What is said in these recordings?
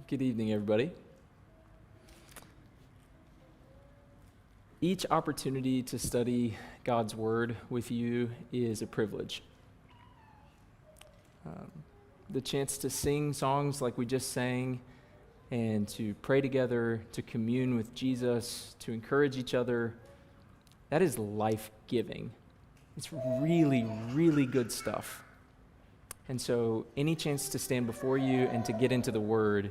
Good evening, everybody. Each opportunity to study God's Word with you is a privilege. The chance to sing songs like we just sang, and to pray together, to commune with Jesus, to encourage each other, that is life-giving. It's really, really good stuff. And so any chance to stand before you and to get into the Word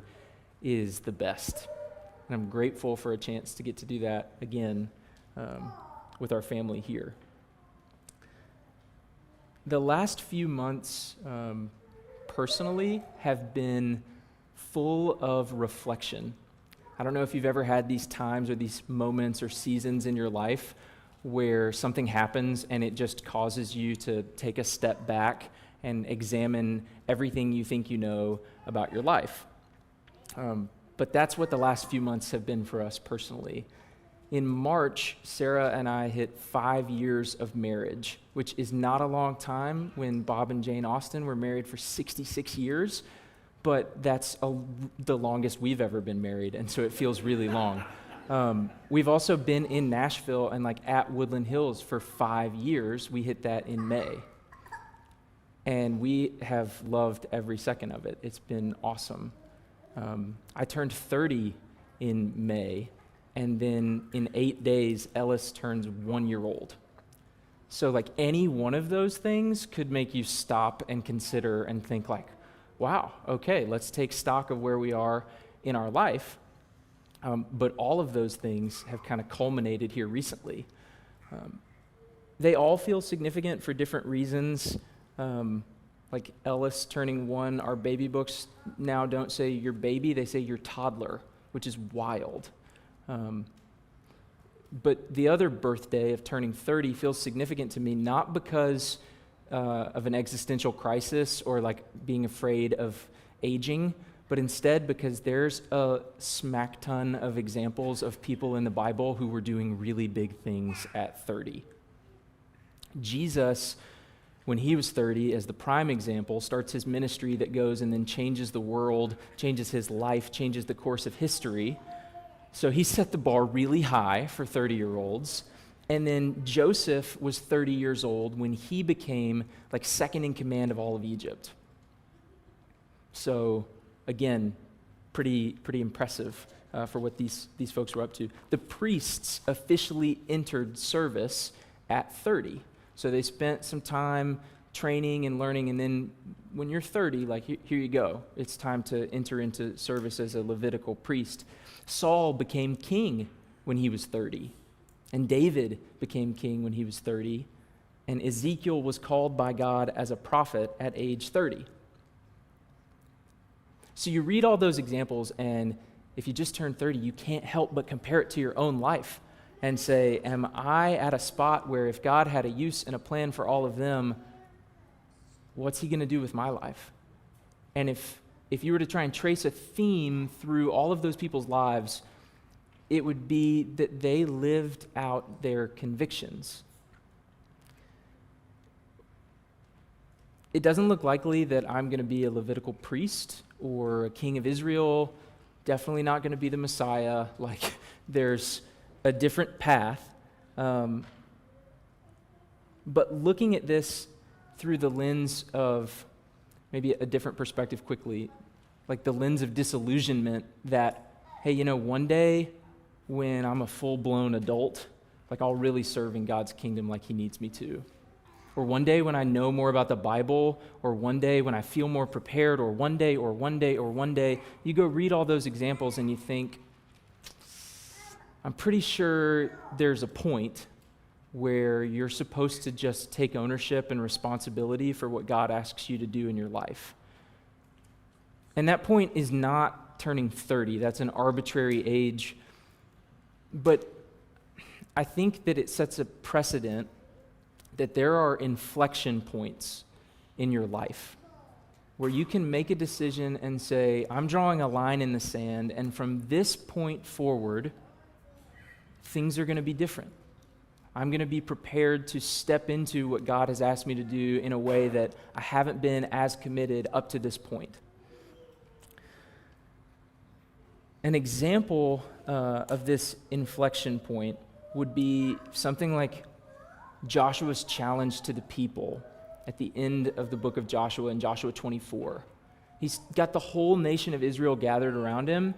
is the best. And I'm grateful for a chance to get to do that again with our family here. The last few months personally have been full of reflection. I don't know if you've ever had these times or these moments or seasons in your life where something happens and it just causes you to take a step back and examine everything you think you know about your life. But that's what the last few months have been for us personally. In March, Sarah and I hit 5 years of marriage, which is not a long time when Bob and Jane Austen were married for 66 years, but that's the longest we've ever been married, and so it feels really long. We've also been in Nashville and at Woodland Hills for 5 years. We hit that in May. And we have loved every second of it. It's been awesome. I turned 30 in May, and then in 8 days, Ellis turns 1 year old. So any one of those things could make you stop and consider and think wow, okay, let's take stock of where we are in our life. But all of those things have kind of culminated here recently. They all feel significant for different reasons. Like Ellis turning 1, our baby books now don't say your baby, they say your toddler, which is wild. But the other birthday of turning 30 feels significant to me, not because of an existential crisis or being afraid of aging, but instead because there's a smack ton of examples of people in the Bible who were doing really big things at 30. Jesus, when he was 30, as the prime example, starts his ministry that goes and then changes the world, changes his life, changes the course of history. So he set the bar really high for 30-year-olds. And then Joseph was 30 years old when he became second in command of all of Egypt. So again, pretty impressive for what these folks were up to. The priests officially entered service at 30. So they spent some time training and learning, and then when you're 30, here you go. It's time to enter into service as a Levitical priest. Saul became king when he was 30, and David became king when he was 30, and Ezekiel was called by God as a prophet at age 30. So you read all those examples, and if you just turn 30, you can't help but compare it to your own life and say, am I at a spot where if God had a use and a plan for all of them, what's he going to do with my life? And if you were to try and trace a theme through all of those people's lives, it would be that they lived out their convictions. It doesn't look likely that I'm going to be a Levitical priest or a king of Israel, definitely not going to be the Messiah. There's a different path. But looking at this through the lens of maybe a different perspective quickly, the lens of disillusionment that, hey, one day when I'm a full-blown adult, I'll really serve in God's kingdom like he needs me to. Or one day when I know more about the Bible, or one day when I feel more prepared, or one day, you go read all those examples and you think, I'm pretty sure there's a point where you're supposed to just take ownership and responsibility for what God asks you to do in your life. And that point is not turning 30. That's an arbitrary age. But I think that it sets a precedent that there are inflection points in your life where you can make a decision and say, I'm drawing a line in the sand, and from this point forward, things are going to be different. I'm going to be prepared to step into what God has asked me to do in a way that I haven't been as committed up to this point. An example of this inflection point would be something like Joshua's challenge to the people at the end of the book of Joshua in Joshua 24. He's got the whole nation of Israel gathered around him,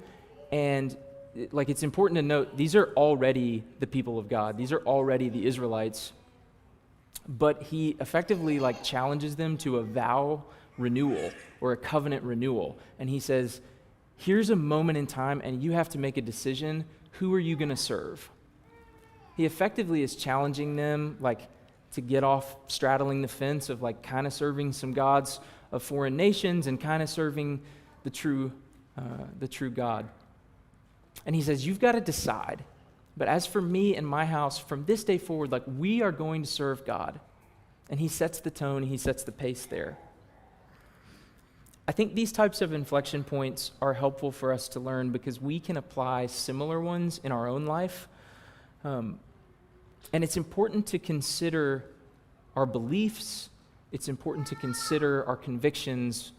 and it's important to note, these are already the people of God. These are already the Israelites. But he effectively challenges them to a vow renewal or a covenant renewal. And he says, here's a moment in time and you have to make a decision. Who are you going to serve? He effectively is challenging them to get off straddling the fence of kind of serving some gods of foreign nations and kind of serving the true God. And he says, you've got to decide. But as for me and my house, from this day forward, we are going to serve God. And he sets the tone, he sets the pace there. I think these types of inflection points are helpful for us to learn because we can apply similar ones in our own life. And it's important to consider our beliefs. It's important to consider our convictions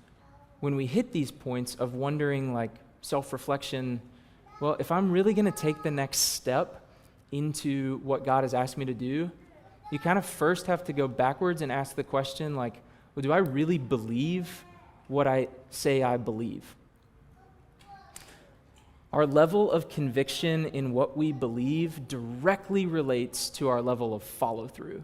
when we hit these points of wondering, self-reflection, well, if I'm really going to take the next step into what God has asked me to do, you kind of first have to go backwards and ask the question, well, do I really believe what I say I believe? Our level of conviction in what we believe directly relates to our level of follow-through.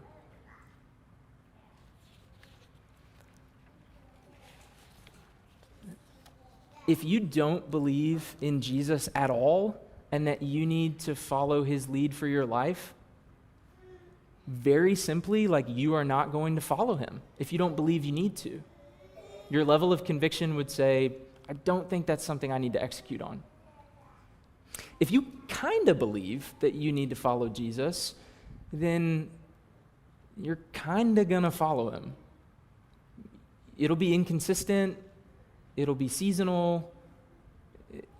If you don't believe in Jesus at all and that you need to follow his lead for your life, very simply, you are not going to follow him if you don't believe you need to. Your level of conviction would say, I don't think that's something I need to execute on. If you kind of believe that you need to follow Jesus, then you're kind of going to follow him. It'll be inconsistent. It'll be seasonal.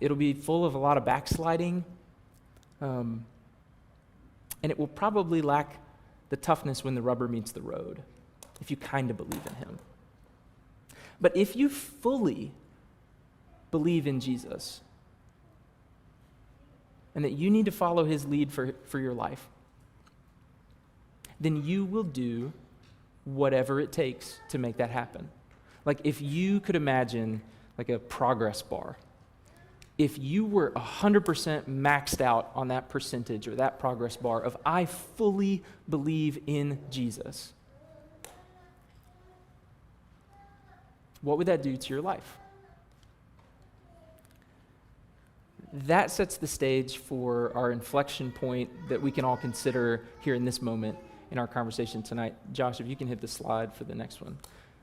It'll be full of a lot of backsliding. And it will probably lack the toughness when the rubber meets the road, if you kind of believe in him. But if you fully believe in Jesus and that you need to follow his lead for your life, then you will do whatever it takes to make that happen. If you could imagine a progress bar, if you were 100% maxed out on that percentage or that progress bar of I fully believe in Jesus, what would that do to your life? That sets the stage for our inflection point that we can all consider here in this moment in our conversation tonight. Josh, if you can hit the slide for the next one.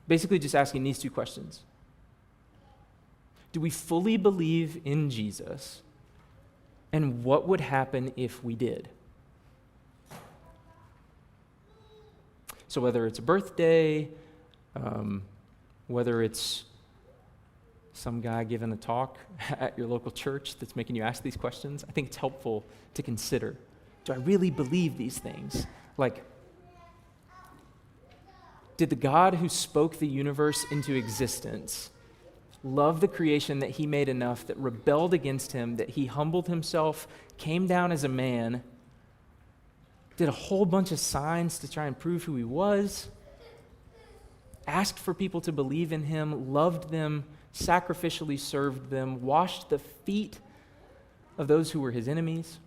Basically just asking these two questions. Do we fully believe in Jesus? And what would happen if we did? So whether it's a birthday, whether it's some guy giving a talk at your local church that's making you ask these questions, I think it's helpful to consider. Do I really believe these things? Did the God who spoke the universe into existence love the creation that he made enough that rebelled against him, that he humbled himself, came down as a man, did a whole bunch of signs to try and prove who he was, asked for people to believe in him, loved them, sacrificially served them, washed the feet of those who were his enemies,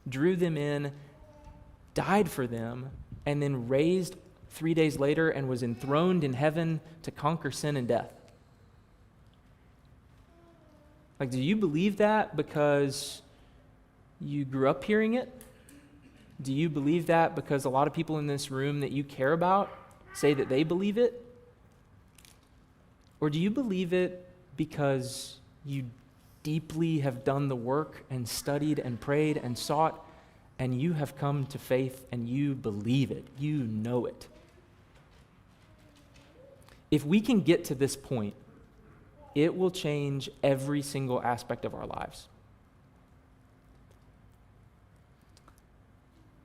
drew them in, died for them, and then raised 3 days later and was enthroned in heaven to conquer sin and death? Do you believe that because you grew up hearing it? Do you believe that because a lot of people in this room that you care about say that they believe it? Or do you believe it because you deeply have done the work and studied and prayed and sought, and you have come to faith and you believe it, you know it? If we can get to this point, it will change every single aspect of our lives.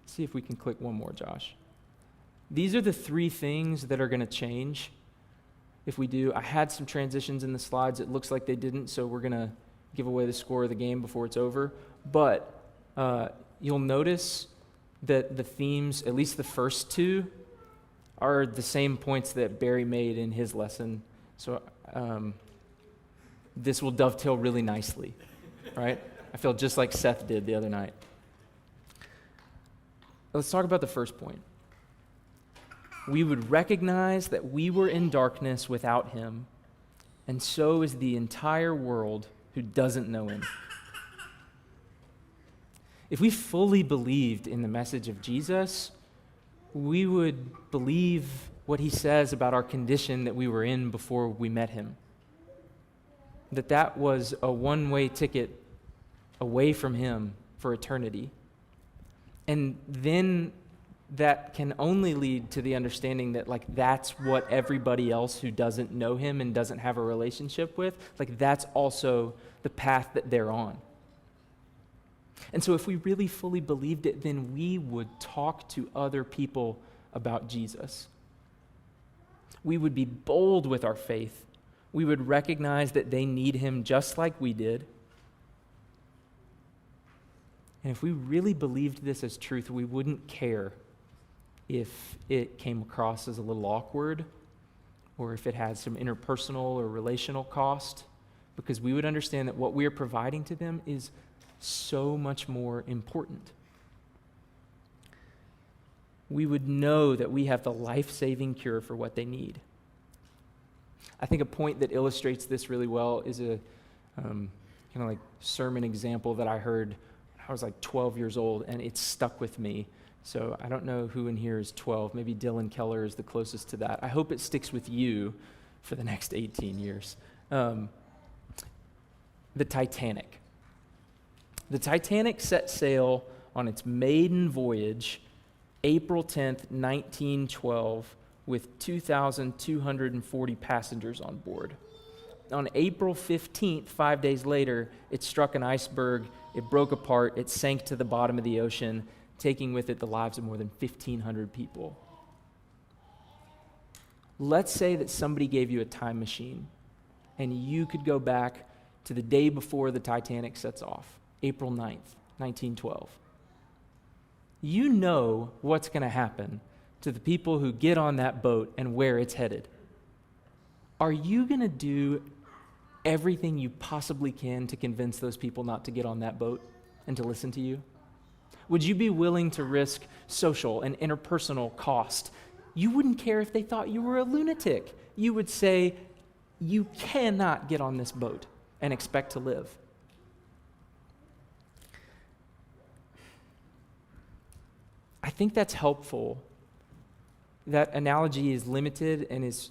See if we can click one more, Josh. These are the 3 things that are going to change if we do. I had some transitions in the slides. It looks like they didn't, so we're going to give away the score of the game before it's over, but you'll notice that the themes, at least the first two, are the same points that Barry made in his lesson. So this will dovetail really nicely, right? I feel just like Seth did the other night. Let's talk about the first point. We would recognize that we were in darkness without him, and so is the entire world who doesn't know him. If we fully believed in the message of Jesus, we would believe what he says about our condition that we were in before we met him. That was a one-way ticket away from him for eternity. And then that can only lead to the understanding that that's what everybody else who doesn't know him and doesn't have a relationship with, that's also the path that they're on. And so if we really fully believed it, then we would talk to other people about Jesus. We would be bold with our faith. We would recognize that they need him just like we did. And if we really believed this as truth, we wouldn't care if it came across as a little awkward or if it had some interpersonal or relational cost, because we would understand that what we are providing to them is so much more important. We would know that we have the life-saving cure for what they need. I think a point that illustrates this really well is a sermon example that I heard when I was 12 years old, and it stuck with me. So I don't know who in here is 12. Maybe Dylan Keller is the closest to that. I hope it sticks with you for the next 18 years. The Titanic. The Titanic set sail on its maiden voyage April 10th, 1912, with 2,240 passengers on board. On April 15th, 5 days later, it struck an iceberg, it broke apart, it sank to the bottom of the ocean, taking with it the lives of more than 1,500 people. Let's say that somebody gave you a time machine, and you could go back to the day before the Titanic sets off, April 9th, 1912. You know what's going to happen to the people who get on that boat and where it's headed. Are you going to do everything you possibly can to convince those people not to get on that boat and to listen to you? Would you be willing to risk social and interpersonal cost? You wouldn't care if they thought you were a lunatic. You would say, you cannot get on this boat and expect to live. I think that's helpful. That analogy is limited and it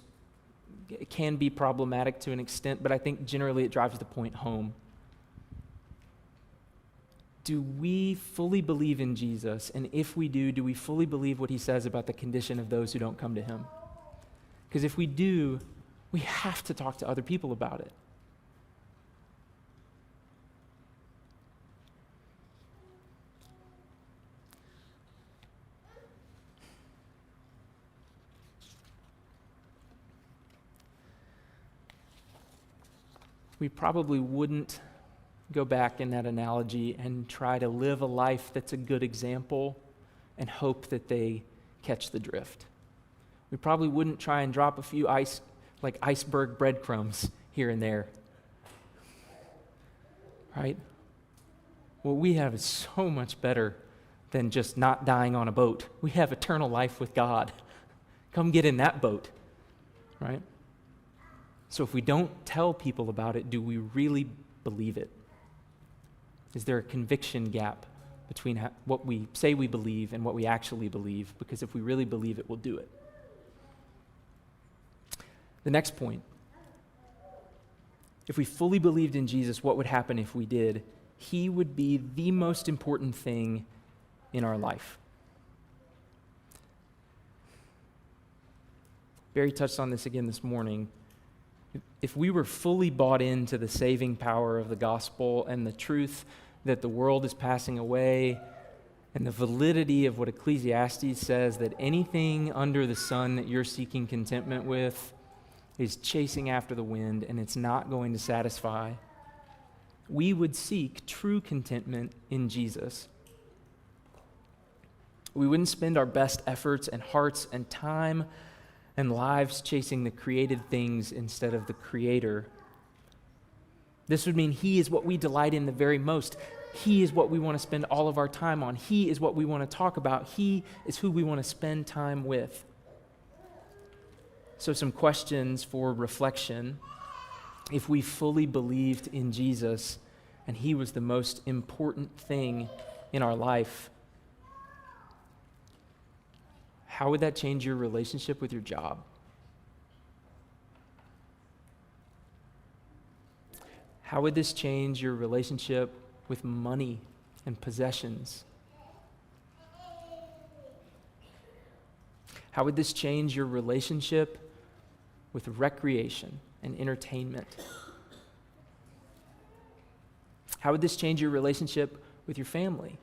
can be problematic to an extent, but I think generally it drives the point home. Do we fully believe in Jesus? And if we do we fully believe what he says about the condition of those who don't come to him? Because if we do, we have to talk to other people about it. We probably wouldn't go back in that analogy and try to live a life that's a good example and hope that they catch the drift. We probably wouldn't try and drop a few iceberg breadcrumbs here and there. Right? What we have is so much better than just not dying on a boat. We have eternal life with God. Come get in that boat. Right? So if we don't tell people about it, do we really believe it? Is there a conviction gap between what we say we believe and what we actually believe? Because if we really believe it, we'll do it. The next point. If we fully believed in Jesus, what would happen if we did? He would be the most important thing in our life. Barry touched on this again this morning. If we were fully bought into the saving power of the gospel and the truth that the world is passing away and the validity of what Ecclesiastes says, that anything under the sun that you're seeking contentment with is chasing after the wind and it's not going to satisfy, we would seek true contentment in Jesus. We wouldn't spend our best efforts and hearts and time and lives chasing the created things instead of the Creator. This would mean He is what we delight in the very most. He is what we want to spend all of our time on. He is what we want to talk about. He is who we want to spend time with. So some questions for reflection. If we fully believed in Jesus and He was the most important thing in our life, how would that change your relationship with your job? How would this change your relationship with money and possessions? How would this change your relationship with recreation and entertainment? How would this change your relationship with your family?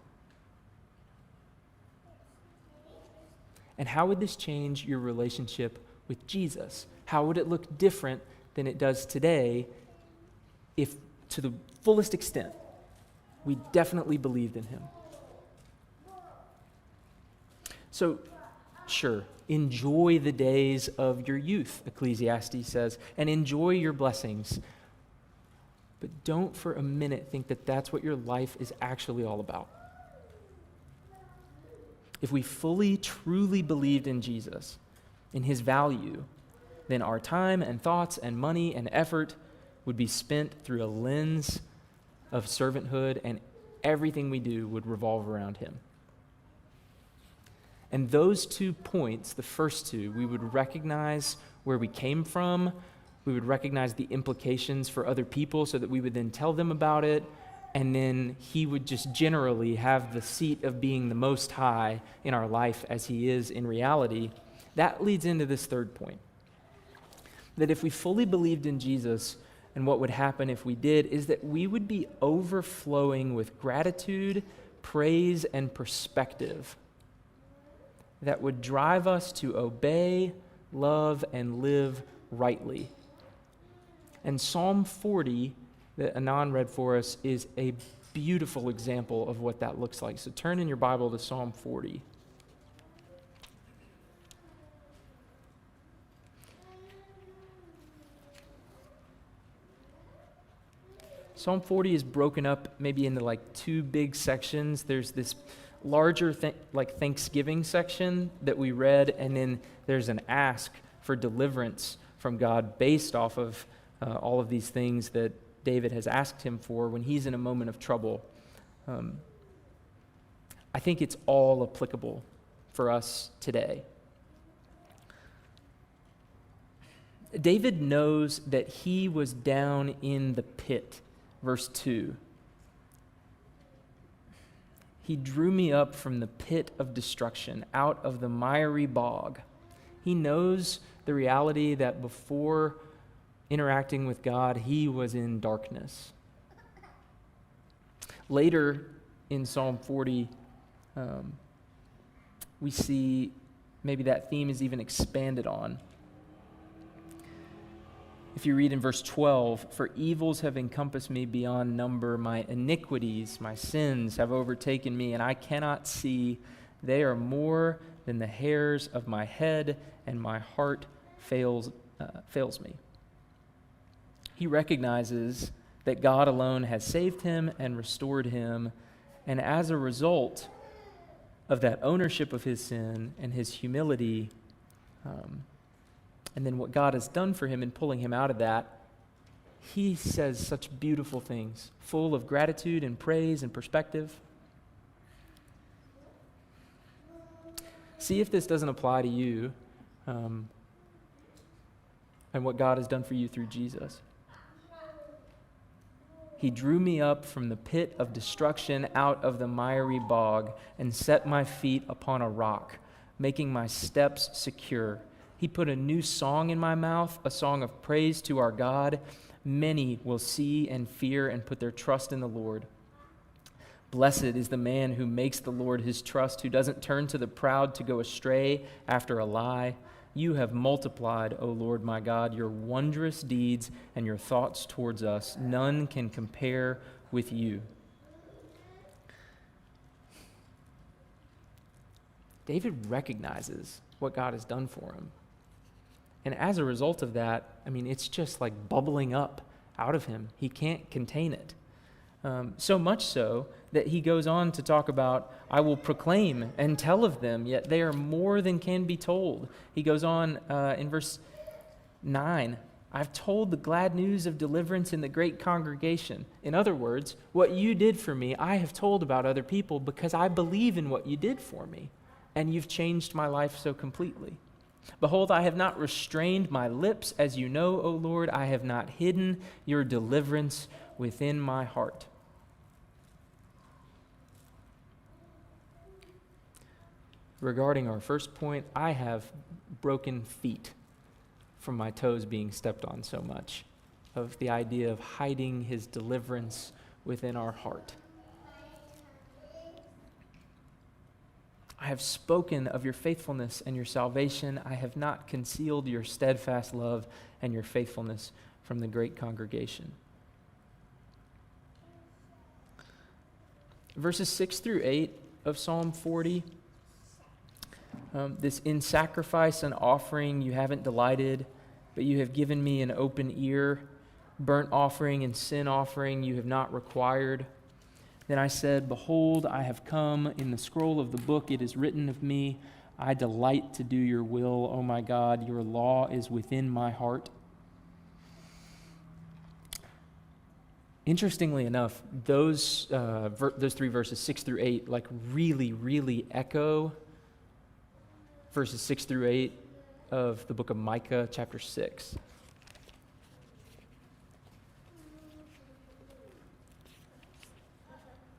And how would this change your relationship with Jesus? How would it look different than it does today if, to the fullest extent, we definitely believed in Him? So, sure, enjoy the days of your youth, Ecclesiastes says, and enjoy your blessings. But don't for a minute think that that's what your life is actually all about. If we fully, truly believed in Jesus, in His value, then our time and thoughts and money and effort would be spent through a lens of servanthood, and everything we do would revolve around Him. And those 2 points, the first two, we would recognize where we came from, we would recognize the implications for other people so that we would then tell them about it, and then He would just generally have the seat of being the Most High in our life as He is in reality. That leads into this third point. That if we fully believed in Jesus, and what would happen if we did, is that we would be overflowing with gratitude, praise, and perspective that would drive us to obey, love, and live rightly. And Psalm 40, that Anand read for us, is a beautiful example of what that looks like. So turn in your Bible to Psalm 40. Psalm 40 is broken up maybe into like 2 big sections. There's this larger Thanksgiving section that we read, and then there's an ask for deliverance from God based off of all of these things that David has asked Him for when he's in a moment of trouble. I think it's all applicable for us today. David knows that he was down in the pit. Verse 2. He drew me up from the pit of destruction, out of the miry bog. He knows the reality that before interacting with God, he was in darkness. Later in Psalm 40, we see maybe that theme is even expanded on. If you read in verse 12, "For evils have encompassed me beyond number, my iniquities, my sins have overtaken me, and I cannot see. They are more than the hairs of my head, and my heart fails me." He recognizes that God alone has saved him and restored him, and as a result of that ownership of his sin and his humility, and then what God has done for him in pulling him out of that, he says such beautiful things, full of gratitude and praise and perspective. See if this doesn't apply to you and what God has done for you through Jesus. He drew me up from the pit of destruction, out of the miry bog, and set my feet upon a rock, making my steps secure. He put a new song in my mouth, a song of praise to our God. Many will see and fear and put their trust in the Lord. Blessed is the man who makes the Lord his trust, who doesn't turn to the proud to go astray after a lie. You have multiplied, O Lord my God, your wondrous deeds and your thoughts towards us. None can compare with you. David recognizes what God has done for him. And as a result of that, it's just like bubbling up out of him. He can't contain it. So much so that he goes on to talk about, I will proclaim and tell of them, yet they are more than can be told. He goes on in verse 9, I've told the glad news of deliverance in the great congregation. In other words, what you did for me, I have told about other people because I believe in what you did for me, and you've changed my life so completely. Behold, I have not restrained my lips, as you know, O Lord. I have not hidden your deliverance within my heart. Regarding our first point, I have broken feet from my toes being stepped on so much, of the idea of hiding his deliverance within our heart. I have spoken of your faithfulness and your salvation. I have not concealed your steadfast love and your faithfulness from the great congregation. Verses 6 through 8 of Psalm 40, this in sacrifice and offering you haven't delighted, but you have given me an open ear. Burnt offering and sin offering you have not required. Then I said, behold, I have come. In the scroll of the book it is written of me, I delight to do your will, O my God. Your law is within my heart. Interestingly enough, those three verses, 6 through 8, really echo verses 6 through 8 of the book of Micah, chapter 6.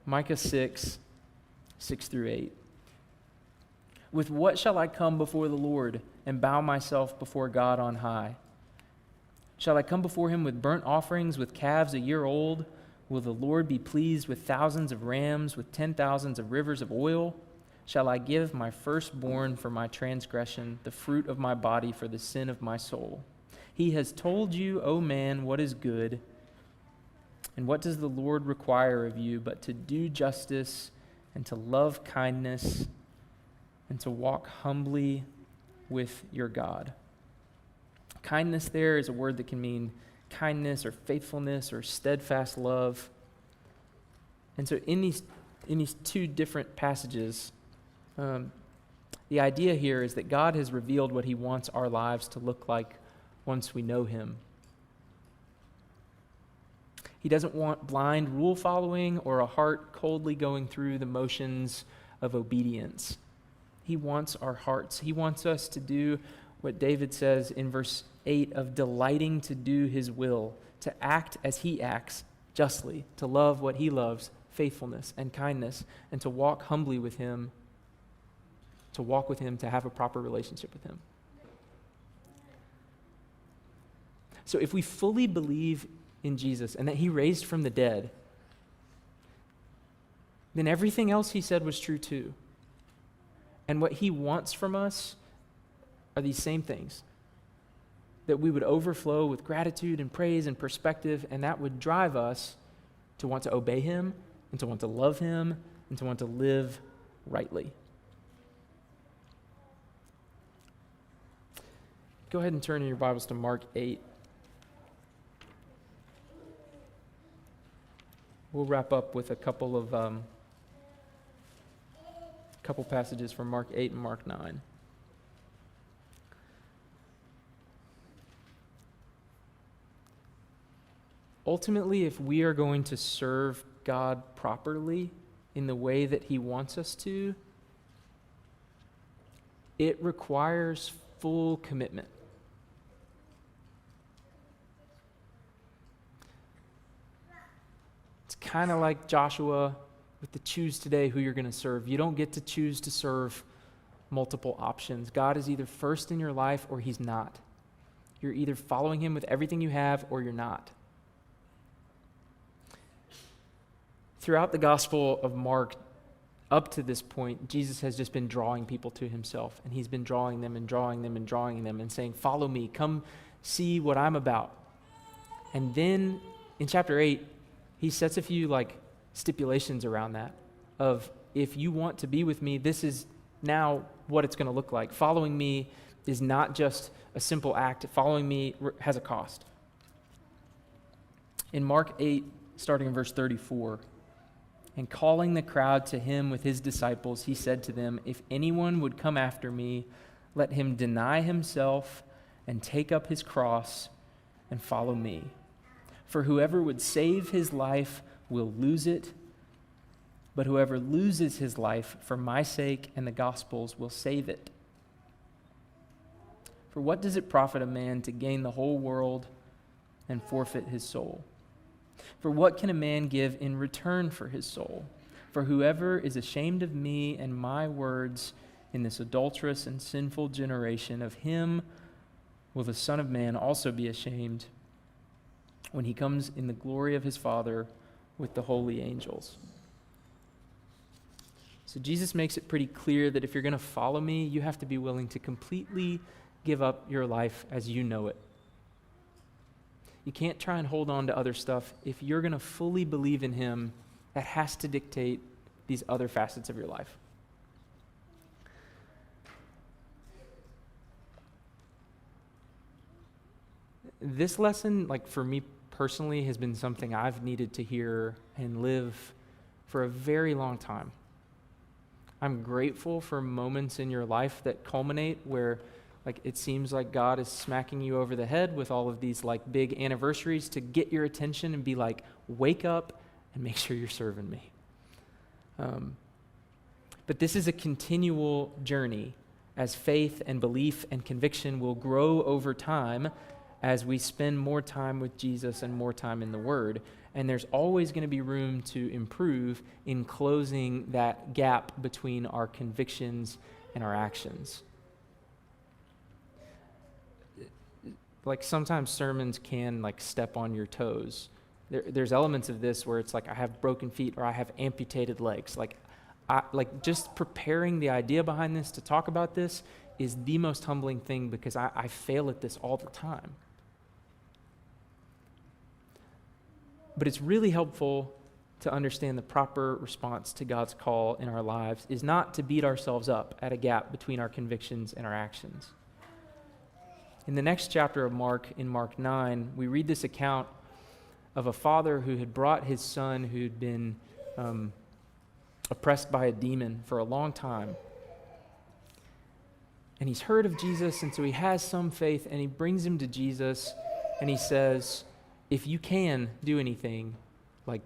Micah 6, 6 through 8. With what shall I come before the Lord and bow myself before God on high? Shall I come before him with burnt offerings, with calves a year old? Will the Lord be pleased with thousands of rams, with 10,000s of rivers of oil? Shall I give my firstborn for my transgression, the fruit of my body for the sin of my soul? He has told you, O man, what is good. And what does the Lord require of you but to do justice and to love kindness and to walk humbly with your God? Kindness there is a word that can mean kindness or faithfulness or steadfast love. And so in these two different passages, the idea here is that God has revealed what he wants our lives to look like once we know him. He doesn't want blind rule following or a heart coldly going through the motions of obedience. He wants our hearts. He wants us to do what David says in verse 8 of delighting to do his will, to act as he acts justly, to love what he loves, faithfulness and kindness, and to walk humbly with him, to have a proper relationship with him. So if we fully believe in Jesus and that he raised from the dead, then everything else he said was true too. And what he wants from us are these same things. That we would overflow with gratitude and praise and perspective, and that would drive us to want to obey him and to want to love him and to want to live rightly. Go ahead and turn in your Bibles to Mark 8. We'll wrap up with a couple passages from Mark 8 and Mark 9. Ultimately, if we are going to serve God properly in the way that he wants us to, it requires full commitment. Kind of like Joshua with the choose today who you're going to serve. You don't get to choose to serve multiple options. God is either first in your life or he's not. You're either following him with everything you have or you're not. Throughout the Gospel of Mark, up to this point, Jesus has just been drawing people to himself, and he's been drawing them and drawing them and drawing them and saying, follow me, come see what I'm about. And then in chapter 8, he sets a few stipulations around that of, if you want to be with me, this is now what it's going to look like. Following me is not just a simple act. Following me has a cost. In Mark 8, starting in verse 34, and calling the crowd to him with his disciples, he said to them, "If anyone would come after me, let him deny himself and take up his cross and follow me. For whoever would save his life will lose it, but whoever loses his life for my sake and the gospel's will save it. For what does it profit a man to gain the whole world and forfeit his soul? For what can a man give in return for his soul? For whoever is ashamed of me and my words in this adulterous and sinful generation, of him will the Son of Man also be ashamed when he comes in the glory of his Father with the holy angels." So Jesus makes it pretty clear that if you're going to follow me, you have to be willing to completely give up your life as you know it. You can't try and hold on to other stuff. If you're going to fully believe in him, that has to dictate these other facets of your life. This lesson, for me personally, has been something I've needed to hear and live for a very long time. I'm grateful for moments in your life that culminate where it seems like God is smacking you over the head with all of these big anniversaries to get your attention and be like, wake up and make sure you're serving me. But this is a continual journey, as faith and belief and conviction will grow over time as we spend more time with Jesus and more time in the Word. And there's always going to be room to improve in closing that gap between our convictions and our actions. Sometimes sermons can step on your toes. There's elements of this where it's I have broken feet or I have amputated legs. Just preparing the idea behind this to talk about this is the most humbling thing, because I fail at this all the time. But it's really helpful to understand the proper response to God's call in our lives is not to beat ourselves up at a gap between our convictions and our actions. In the next chapter of Mark, in Mark 9, we read this account of a father who had brought his son who'd been oppressed by a demon for a long time. And he's heard of Jesus, and so he has some faith, and he brings him to Jesus, and he says, "If you can do anything,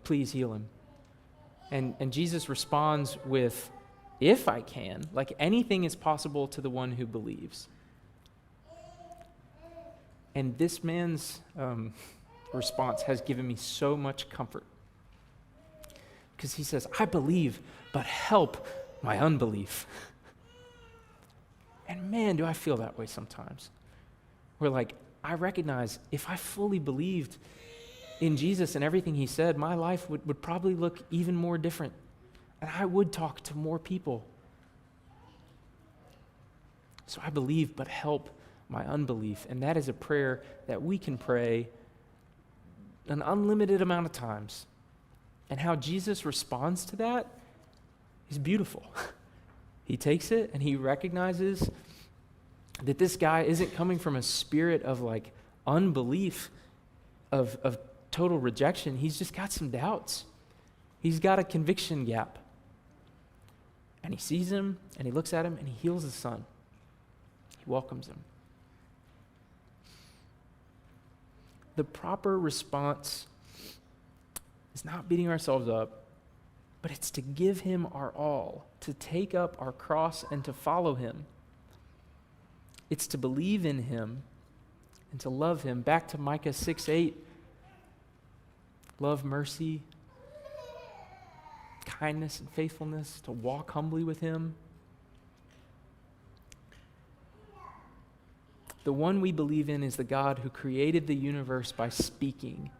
please heal him." And Jesus responds with, "If I can," anything is possible to the one who believes. And this man's response has given me so much comfort. Because he says, "I believe, but help my unbelief." And man, do I feel that way sometimes. Where I recognize if I fully believed in Jesus and everything he said, my life would probably look even more different. And I would talk to more people. So I believe, but help my unbelief. And that is a prayer that we can pray an unlimited amount of times. And how Jesus responds to that is beautiful. He takes it and he recognizes that this guy isn't coming from a spirit of unbelief, of total rejection. He's just got some doubts. He's got a conviction gap. And he sees him and he looks at him and he heals his son. He welcomes him. The proper response is not beating ourselves up, but it's to give him our all, to take up our cross and to follow him. It's to believe in him and to love him. Back to Micah 6:8. Love, mercy, kindness, and faithfulness, to walk humbly with him. The one we believe in is the God who created the universe by speaking,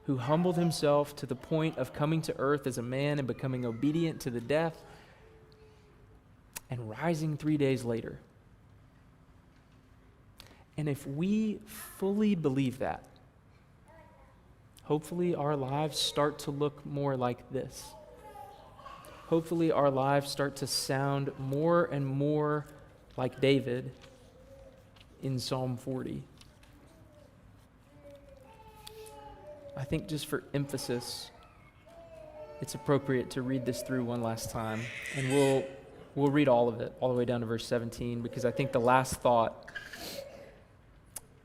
who humbled himself to the point of coming to earth as a man and becoming obedient to the death and rising 3 days later. And if we fully believe that, hopefully our lives start to look more like this. Hopefully our lives start to sound more and more like David in Psalm 40. I think just for emphasis, it's appropriate to read this through one last time, and we'll read all of it, all the way down to verse 17, because I think the last thought,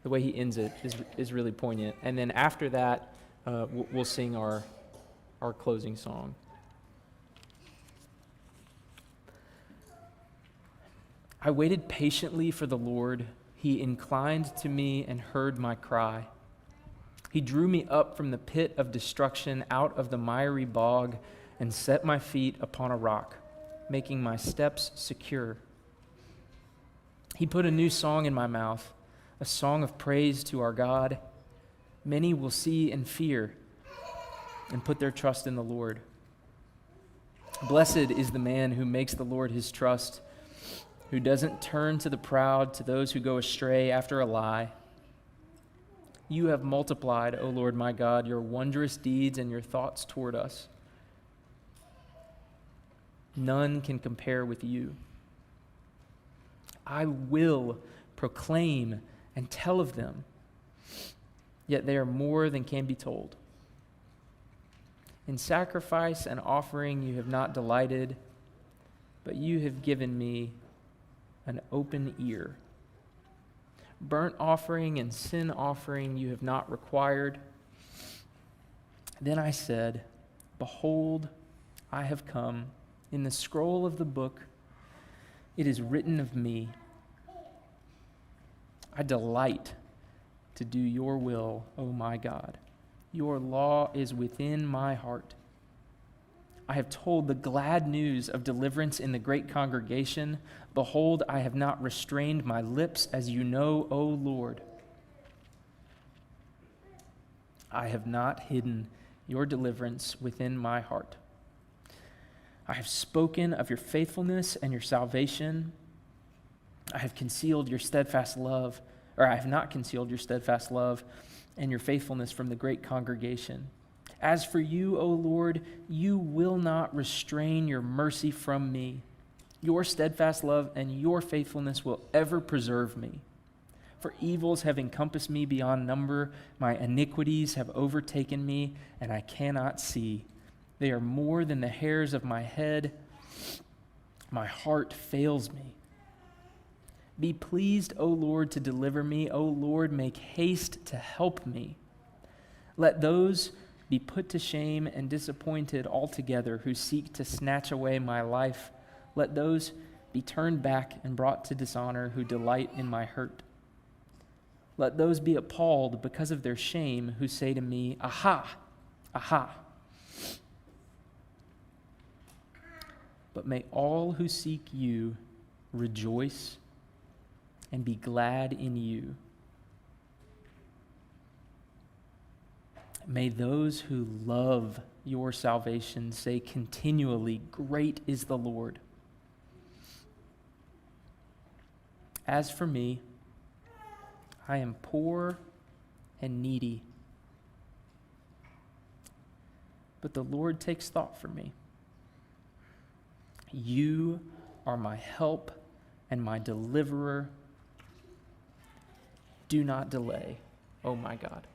the way he ends it, is really poignant. And then after that, we'll sing our closing song. I waited patiently for the Lord. He inclined to me and heard my cry. He drew me up from the pit of destruction, out of the miry bog, and set my feet upon a rock, making my steps secure. He put a new song in my mouth, a song of praise to our God. Many will see and fear and put their trust in the Lord. Blessed is the man who makes the Lord his trust, who doesn't turn to the proud, to those who go astray after a lie. You have multiplied, O Lord my God, your wondrous deeds and your thoughts toward us. None can compare with you. I will proclaim and tell of them, yet they are more than can be told. In sacrifice and offering you have not delighted, but you have given me an open ear. Burnt offering and sin offering you have not required. Then I said, behold, I have come. In the scroll of the book, it is written of me. I delight to do your will, O my God. Your law is within my heart. I have told the glad news of deliverance in the great congregation. Behold, I have not restrained my lips, as you know, O Lord. I have not hidden your deliverance within my heart. I have spoken of your faithfulness and your salvation. I have concealed your steadfast love, or I have not concealed your steadfast love and your faithfulness from the great congregation. As for you, O Lord, you will not restrain your mercy from me. Your steadfast love and your faithfulness will ever preserve me. For evils have encompassed me beyond number. My iniquities have overtaken me, and I cannot see. They are more than the hairs of my head. My heart fails me. Be pleased, O Lord, to deliver me. O Lord, make haste to help me. Let those be put to shame and disappointed altogether who seek to snatch away my life. Let those be turned back and brought to dishonor who delight in my hurt. Let those be appalled because of their shame who say to me, aha, aha. But may all who seek you rejoice and be glad in you. May those who love your salvation say continually, great is the Lord. As for me, I am poor and needy, but the Lord takes thought for me. You are my help and my deliverer. Do not delay, O my God.